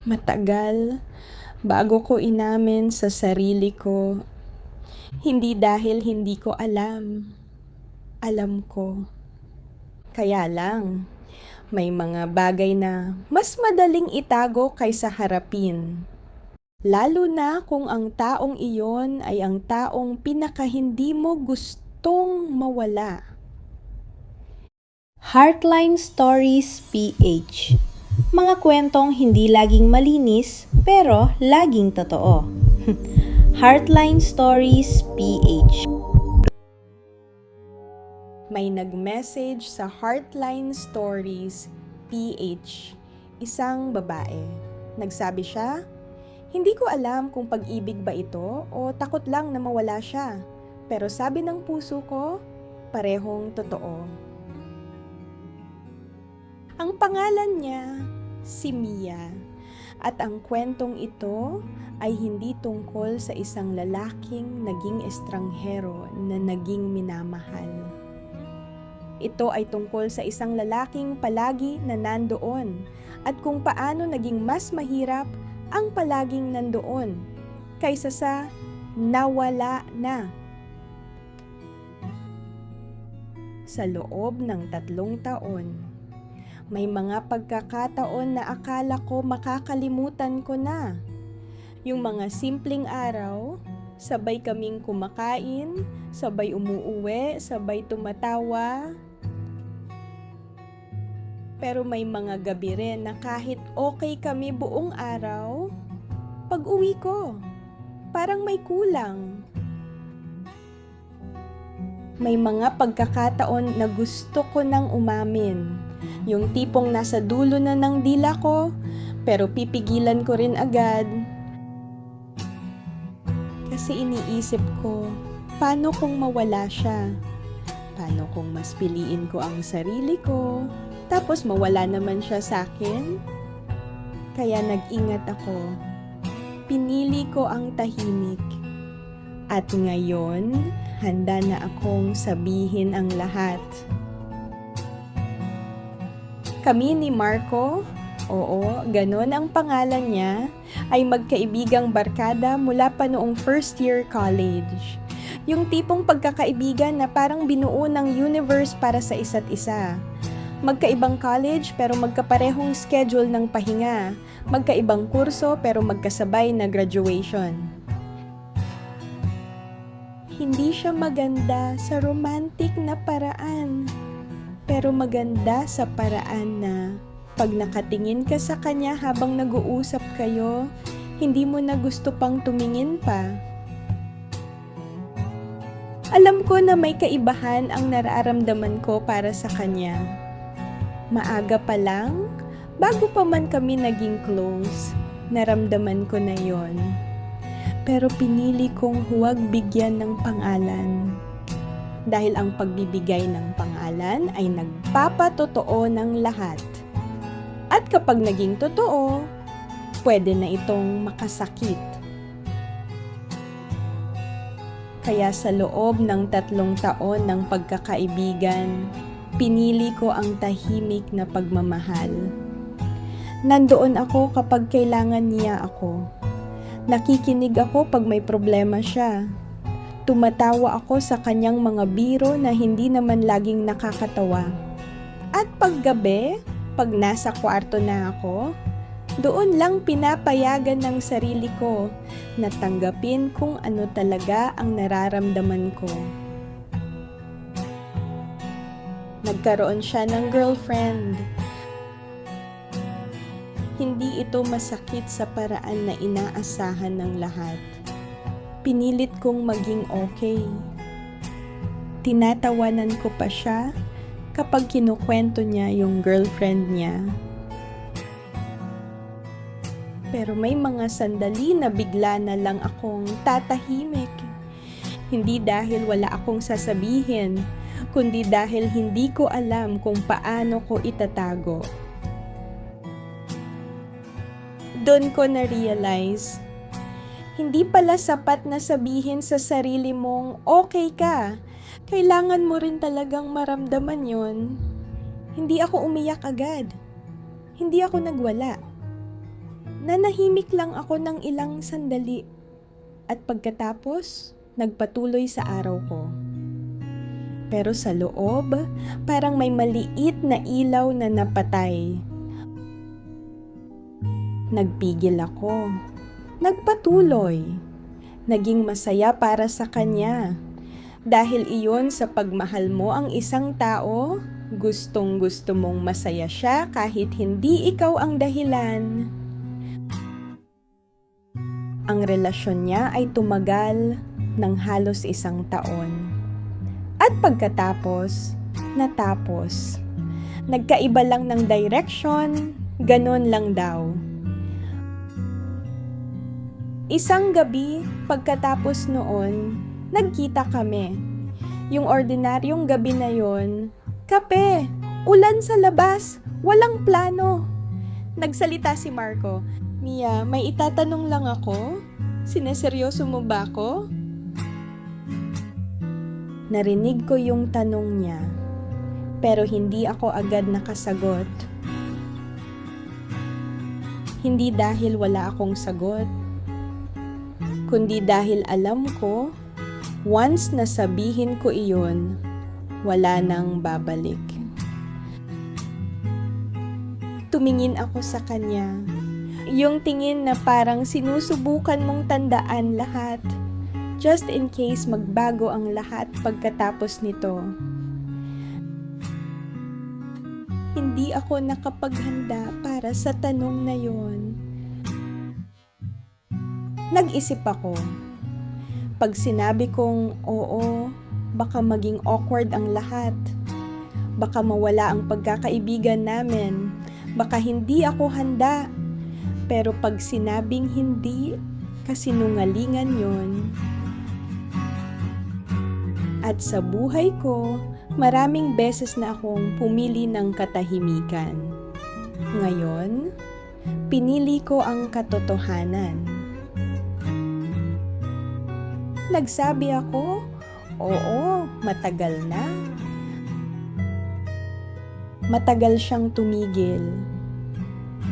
Matagal bago ko inamin sa sarili ko, hindi dahil hindi ko alam, alam ko. Kaya lang, may mga bagay na mas madaling itago kaysa harapin. Lalo na kung ang taong iyon ay ang taong pinaka-hindi mo gustong mawala. Heartline Stories PH. Mga kwentong hindi laging malinis pero laging totoo. Heartline Stories PH. May nag-message sa Heartline Stories PH, isang babae. Nagsabi siya, "Hindi ko alam kung pag-ibig ba ito o takot lang na mawala siya. Pero sabi ng puso ko, parehong totoo." Ang pangalan niya, si Mia. At ang kwentong ito ay hindi tungkol sa isang lalaking naging estranghero na naging minamahal. Ito ay tungkol sa isang lalaking palagi na nandoon at kung paano naging mas mahirap ang palaging nandoon kaysa sa nawala na. Sa loob ng 3 taon, may mga pagkakataon na akala ko makakalimutan ko na. Yung mga simpleng araw, sabay kaming kumakain, sabay umuuwi, sabay tumatawa. Pero may mga gabi rin na kahit okay kami buong araw, pag uwi ko, parang may kulang. May mga pagkakataon na gusto ko nang umamin. Yung tipong nasa dulo na ng dila ko, pero pipigilan ko rin agad. Kasi iniisip ko, paano kung mawala siya? Paano kung mas piliin ko ang sarili ko? Tapos mawala naman siya sa akin? Kaya nag-ingat ako. Pinili ko ang tahimik. At ngayon, handa na akong sabihin ang lahat. Kami ni Marco, oo, ganon ang pangalan niya, ay magkaibigang barkada mula pa noong first year college. Yung tipong pagkakaibigan na parang binuo ng universe para sa isa't isa. Magkaibang college pero magkaparehong schedule ng pahinga. Magkaibang kurso pero magkasabay na graduation. Hindi siya maganda sa romantic na paraan. Pero maganda sa paraan na pag nakatingin ka sa kanya habang nag-uusap kayo, hindi mo na gusto pang tumingin pa. Alam ko na may kaibahan ang nararamdaman ko para sa kanya. Maaga pa lang, bago pa man kami naging close, naramdaman ko na yon. Pero pinili kong huwag bigyan ng pangalan. Dahil ang pagbibigay ng pangalan ay nagpapatotoo ng lahat. At kapag naging totoo, pwede na itong makasakit. Kaya sa loob ng 3 taon ng pagkakaibigan, pinili ko ang tahimik na pagmamahal. Nandoon ako kapag kailangan niya ako. Nakikinig ako pag may problema siya. Tumatawa ako sa kanyang mga biro na hindi naman laging nakakatawa. At paggabi, pag nasa kwarto na ako, doon lang pinapayagan ng sarili ko na tanggapin kung ano talaga ang nararamdaman ko. Nagkaroon siya ng girlfriend. Hindi ito masakit sa paraan na inaasahan ng lahat. Pinilit kong maging okay. Tinatawanan ko pa siya kapag kinukwento niya yung girlfriend niya. Pero may mga sandali na bigla na lang akong tatahimik. Hindi dahil wala akong sasabihin, kundi dahil hindi ko alam kung paano ko itatago. Doon ko na-realize, hindi pala sapat na sabihin sa sarili mong okay ka. Kailangan mo rin talagang maramdaman yon. Hindi ako umiyak agad. Hindi ako nagwala. Nanahimik lang ako ng ilang sandali at pagkatapos, nagpatuloy sa araw ko. Pero sa loob, parang may maliit na ilaw na napatay. Nagpigil ako. Nagpatuloy. Naging masaya para sa kanya. Dahil iyon sa pagmahal mo ang isang tao, gustong-gusto mong masaya siya kahit hindi ikaw ang dahilan. Ang relasyon niya ay tumagal ng halos 1 taon. At pagkatapos, natapos. Nagkaiba lang ng direction, ganon lang daw. Isang gabi, pagkatapos noon, nagkita kami. Yung ordinaryong gabi na yon, kape, ulan sa labas, walang plano. Nagsalita si Marco, Mia, may itatanong lang ako? Sineseryoso mo ba ako? Narinig ko yung tanong niya, pero hindi ako agad nakasagot. Hindi dahil wala akong sagot, kundi dahil alam ko, once nasabihin ko iyon, wala nang babalik. Tumingin ako sa kanya. Yung tingin na parang sinusubukan mong tandaan lahat, just in case magbago ang lahat pagkatapos nito. Hindi ako nakapaghanda para sa tanong na yon. Nag-isip ako. Pag sinabi kong oo, baka maging awkward ang lahat. Baka mawala ang pagkakaibigan namin. Baka hindi ako handa. Pero pag sinabing hindi, kasinungalingan yon. At sa buhay ko, maraming beses na akong pumili ng katahimikan. Ngayon, pinili ko ang katotohanan. Nagsabi ako, oo, matagal na. Matagal siyang tumigil.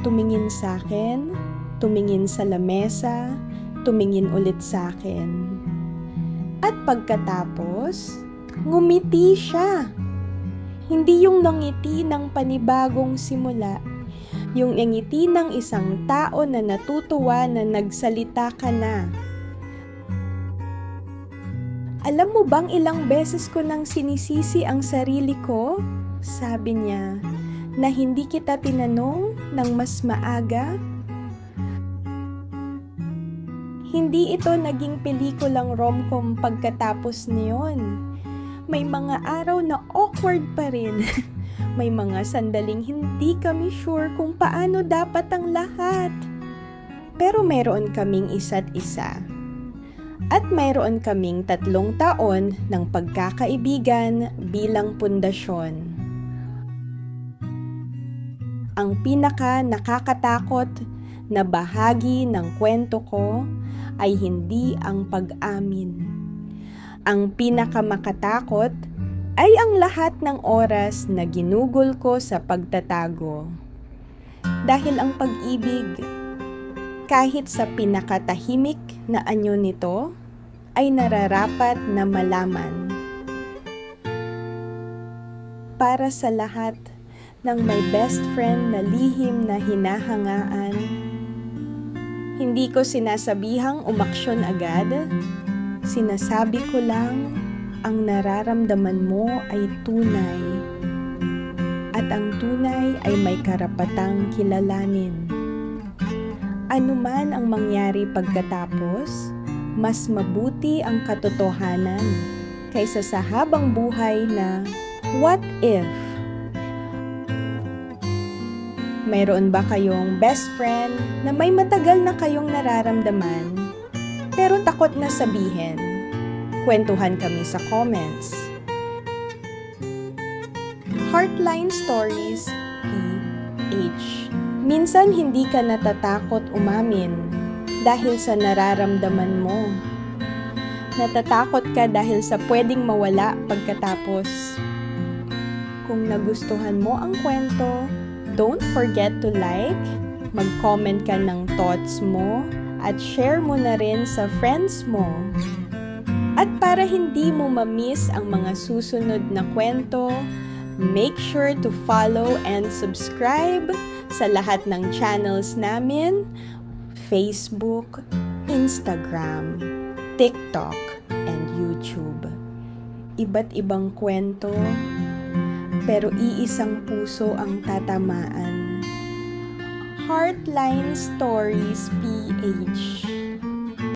Tumingin sa akin, tumingin sa lamesa, tumingin ulit sa akin. At pagkatapos, ngumiti siya. Hindi yung nangiti ng panibagong simula, yung ngiti ng isang tao na natutuwa na nagsalita ka na. Alam mo bang ilang beses ko nang sinisisi ang sarili ko? Sabi niya, na hindi kita tinanong ng mas maaga? Hindi ito naging pelikulang rom-com pagkatapos niyon. May mga araw na awkward pa rin. May mga sandaling hindi kami sure kung paano dapat ang lahat. Pero mayroon kaming isa't isa. At mayroon kaming 3 taon ng pagkakaibigan bilang pundasyon. Ang pinaka nakakatakot na bahagi ng kwento ko ay hindi ang pag-amin. Ang pinakamakatakot ay ang lahat ng oras na ginugol ko sa pagtatago. Dahil ang pag-ibig, kahit sa pinakatahimik na anyo nito, ay nararapat na malaman. Para sa lahat ng may best friend na lihim na hinahangaan, hindi ko sinasabihang umaksyon agad. Sinasabi ko lang, ang nararamdaman mo ay tunay. At ang tunay ay may karapatang kilalanin. Ano man ang mangyari pagkatapos, mas mabuti ang katotohanan kaysa sa habang buhay na what if? Mayroon ba kayong best friend na may matagal na kayong nararamdaman pero takot na sabihin? Kwentuhan kami sa comments. Heartline Stories PH. Minsan hindi ka natatakot umamin dahil sa nararamdaman mo. Natatakot ka dahil sa pwedeng mawala pagkatapos. Kung nagustuhan mo ang kwento, don't forget to like, Mag-comment ka ng thoughts mo at share mo na rin sa friends mo. At para hindi mo ma-miss ang mga susunod na kwento, make sure to follow and subscribe sa lahat ng channels namin, Facebook, Instagram, TikTok, and YouTube. Iba't ibang kwento, pero iisang puso ang tatamaan. Heartline Stories PH.